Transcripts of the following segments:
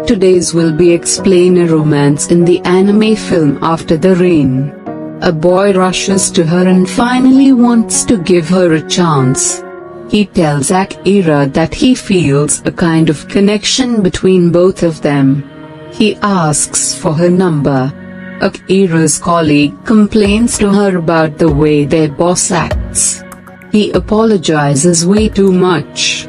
Today's will be explain a romance in the anime film After the Rain. A boy rushes to her and finally wants to give her a chance. He tells Akira that he feels a kind of connection between both of them. He asks for her number. Akira's colleague complains to her about the way their boss acts. He apologizes way too much.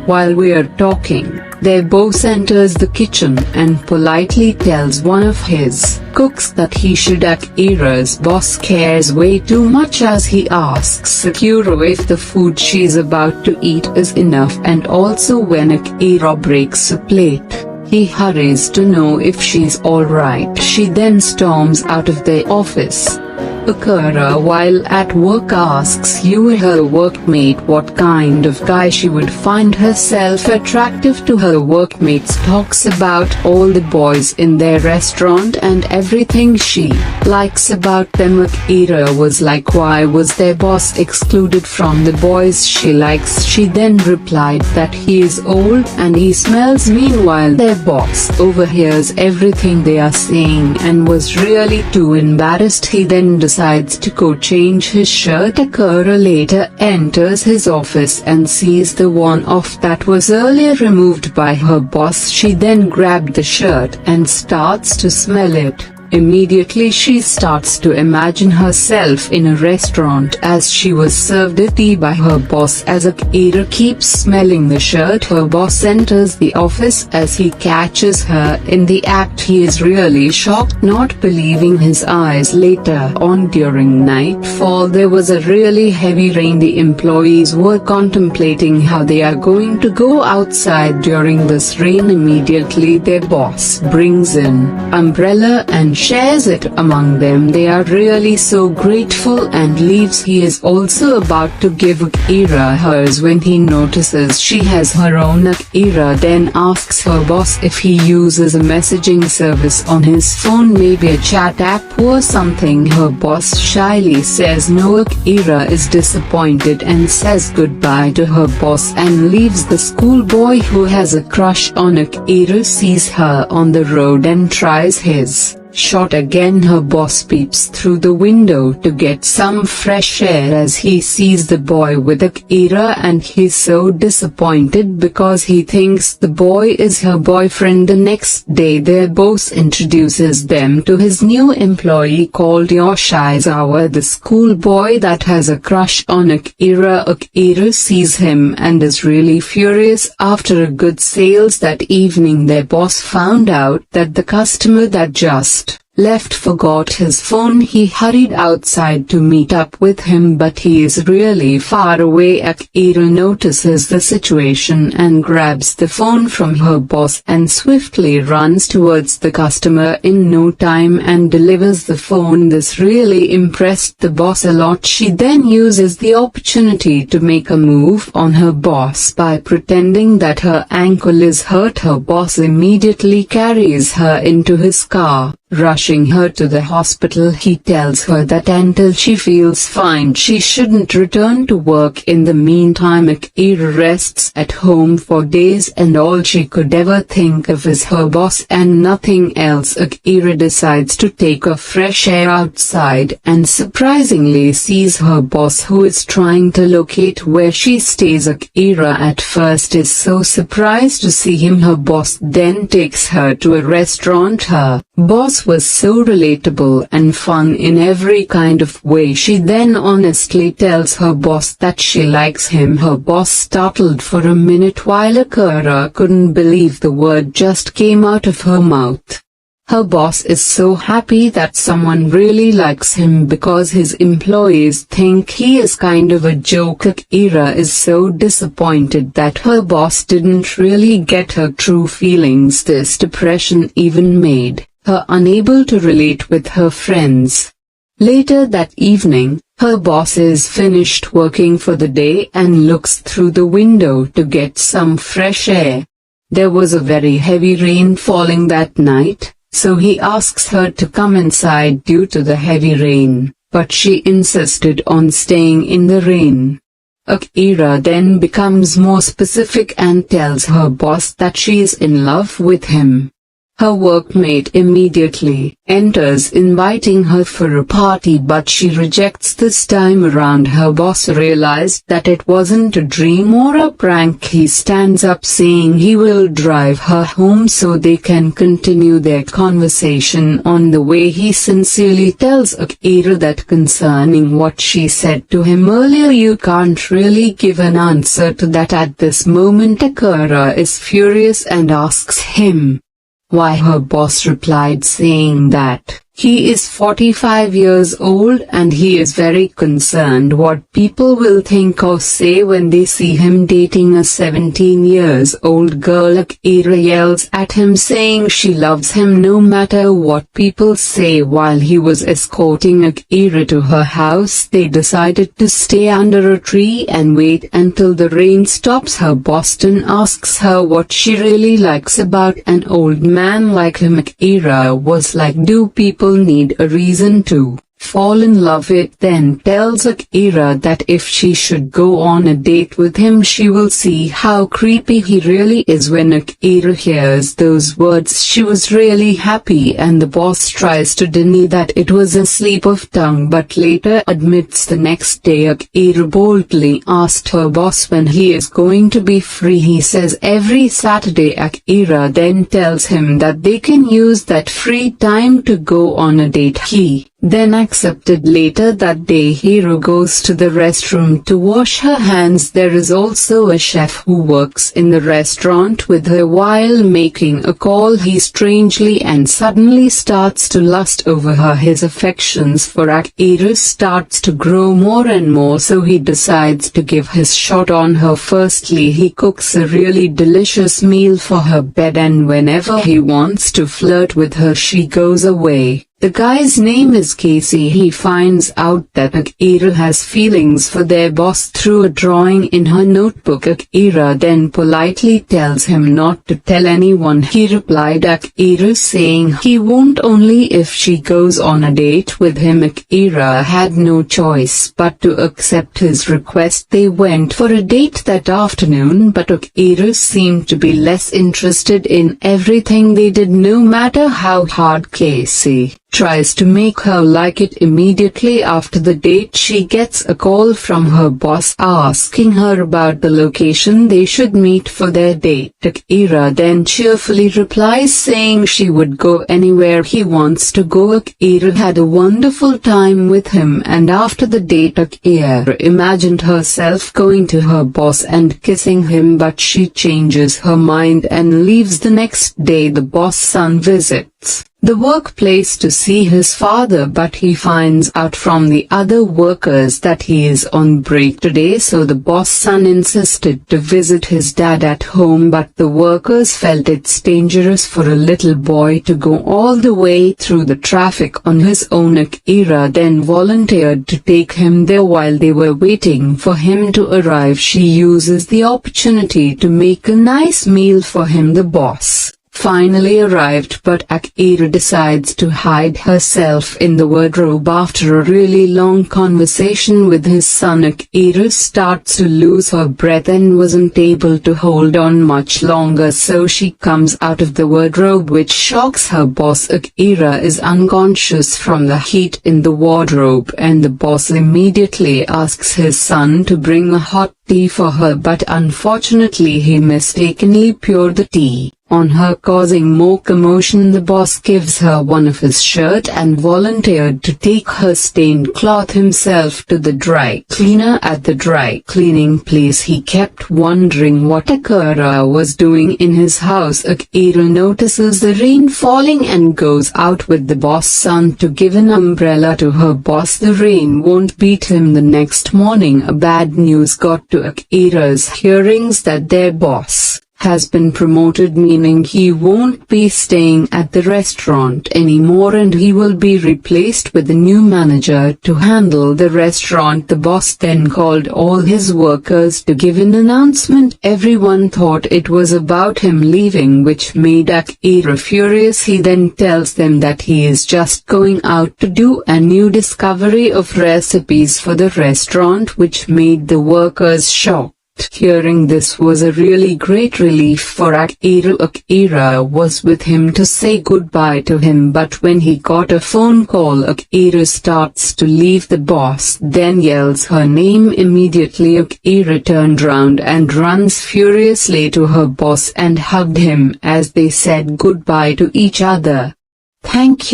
While we're talking, their boss enters the kitchen and politely tells one of his cooks that he should. Akira's boss cares way too much as he asks Akira if the food she's about to eat is enough, and also when Akira breaks a plate, he hurries to know if she's alright. She then storms out of their office. Akira, while at work, asks her workmate what kind of guy she would find herself attractive to. Her workmates talks about all the boys in their restaurant and everything she likes about them. Akira was like, why was their boss excluded from the boys she likes? She then replied that he is old and he smells. Meanwhile, their boss overhears everything they are saying and was really too embarrassed. He then decides to go change his shirt. Akira later enters his office and sees the one off that was earlier removed by her boss. She then grabbed the shirt and starts to smell it. Immediately she starts to imagine herself in a restaurant as she was served a tea by her boss. As Akira keeps smelling the shirt, her boss enters the office. As he catches her in the act, he is really shocked, not believing his eyes. Later on during nightfall, there was a really heavy rain. The employees were contemplating how they are going to go outside during this rain. Immediately their boss brings an umbrella and shares it among them. They are really so grateful and leaves. He is also about to give Akira hers when he notices she has her own. Akira then asks her boss if he uses a messaging service on his phone, maybe a chat app or something. Her boss shyly says no. Akira is disappointed and says goodbye to her boss and leaves. The schoolboy who has a crush on Akira sees her on the road and tries his shot again. Her boss peeps through the window to get some fresh air as he sees the boy with Akira, and he's so disappointed because he thinks the boy is her boyfriend. The next day their boss introduces them to his new employee called Yoshizawa, the schoolboy that has a crush on Akira. Akira sees him and is really furious. After a good sales that evening, their boss found out that the customer that just left forgot his phone. He hurried outside to meet up with him, but he is really far away. Akira notices the situation and grabs the phone from her boss and swiftly runs towards the customer in no time and delivers the phone. This really impressed the boss a lot. She then uses the opportunity to make a move on her boss by pretending that her ankle is hurt. Her boss immediately carries her into his car. Rushing her to the hospital, he tells her that until she feels fine she shouldn't return to work. In the meantime, Akira rests at home for days and all she could ever think of is her boss and nothing else. Akira decides to take a fresh air outside and surprisingly sees her boss, who is trying to locate where she stays. Akira at first is so surprised to see him. Her boss then takes her to a restaurant. Her boss was so relatable and fun in every kind of way. She then honestly tells her boss that she likes him. Her boss startled for a minute while Akira couldn't believe the word just came out of her mouth. Her boss is so happy that someone really likes him because his employees think he is kind of a joke. Akira is so disappointed that her boss didn't really get her true feelings. This depression even made her unable to relate with her friends. Later that evening, her boss is finished working for the day and looks through the window to get some fresh air. There was a very heavy rain falling that night, so he asks her to come inside due to the heavy rain, but she insisted on staying in the rain. Akira then becomes more specific and tells her boss that she is in love with him. Her workmate immediately enters inviting her for a party, but she rejects this time around. Her boss realized that it wasn't a dream or a prank. He stands up saying he will drive her home so they can continue their conversation. On the way, he sincerely tells Akira that concerning what she said to him earlier, you can't really give an answer to that at this moment. Akira is furious and asks him why. Her boss replied saying that he is 45 years old and he is very concerned what people will think or say when they see him dating a 17 years old girl. Akira yells at him saying she loves him no matter what people say. While he was escorting Akira to her house, they decided to stay under a tree and wait until the rain stops. Her boss then asks her what she really likes about an old man like him. Akira was like, do people need a reason to fall in love? It then tells Akira that if she should go on a date with him, she will see how creepy he really is. When Akira hears those words, she was really happy, and the boss tries to deny that it was a slip of tongue but later admits. The next day, Akira boldly asked her boss when he is going to be free. He says every Saturday. Akira then tells him that they can use that free time to go on a date. He then accepted. Later that day, Hiro goes to the restroom to wash her hands. There is also a chef who works in the restaurant with her. While making a call, he strangely and suddenly starts to lust over her. His affections for Akira starts to grow more and more, so he decides to give his shot on her. Firstly, he cooks a really delicious meal for her bed, and whenever he wants to flirt with her, she goes away. The guy's name is Casey. He finds out that Akira has feelings for their boss through a drawing in her notebook. Akira then politely tells him not to tell anyone. He replied Akira saying he won't, only if she goes on a date with him. Akira had no choice but to accept his request. They went for a date that afternoon, but Akira seemed to be less interested in everything they did, no matter how hard Casey tries to make her like it. Immediately after the date, she gets a call from her boss asking her about the location they should meet for their date. Akira then cheerfully replies saying she would go anywhere he wants to go. Akira had a wonderful time with him, and after the date, Akira imagined herself going to her boss and kissing him, but she changes her mind and leaves. The next day, the boss' son visits the workplace to see his father, but he finds out from the other workers that he is on break today, so the boss' son insisted to visit his dad at home, but the workers felt it's dangerous for a little boy to go all the way through the traffic on his own. Akira then volunteered to take him there. While they were waiting for him to arrive, she uses the opportunity to make a nice meal for him. The boss finally arrived, but Akira decides to hide herself in the wardrobe. After a really long conversation with his son, Akira starts to lose her breath and wasn't able to hold on much longer, so she comes out of the wardrobe, which shocks her boss. Akira is unconscious from the heat in the wardrobe, and the boss immediately asks his son to bring a hot tea for her, but unfortunately he mistakenly poured the tea on her, causing more commotion. The boss gives her one of his shirt and volunteered to take her stained cloth himself to the dry cleaner. At the dry cleaning place, he kept wondering what Akira was doing in his house. Akira notices the rain falling and goes out with the boss' son to give an umbrella to her boss. The rain won't beat him. The next morning, a bad news got to Akira's hearings that their boss has been promoted, meaning he won't be staying at the restaurant anymore and he will be replaced with a new manager to handle the restaurant. The boss then called all his workers to give an announcement. Everyone thought it was about him leaving, which made Akira furious. He then tells them that he is just going out to do a new discovery of recipes for the restaurant, which made the workers shocked. Hearing this was a really great relief for Akira. Akira was with him to say goodbye to him, but when he got a phone call, Akira starts to leave. The boss then yells her name. Immediately Akira turned round and runs furiously to her boss and hugged him as they said goodbye to each other. Thank you.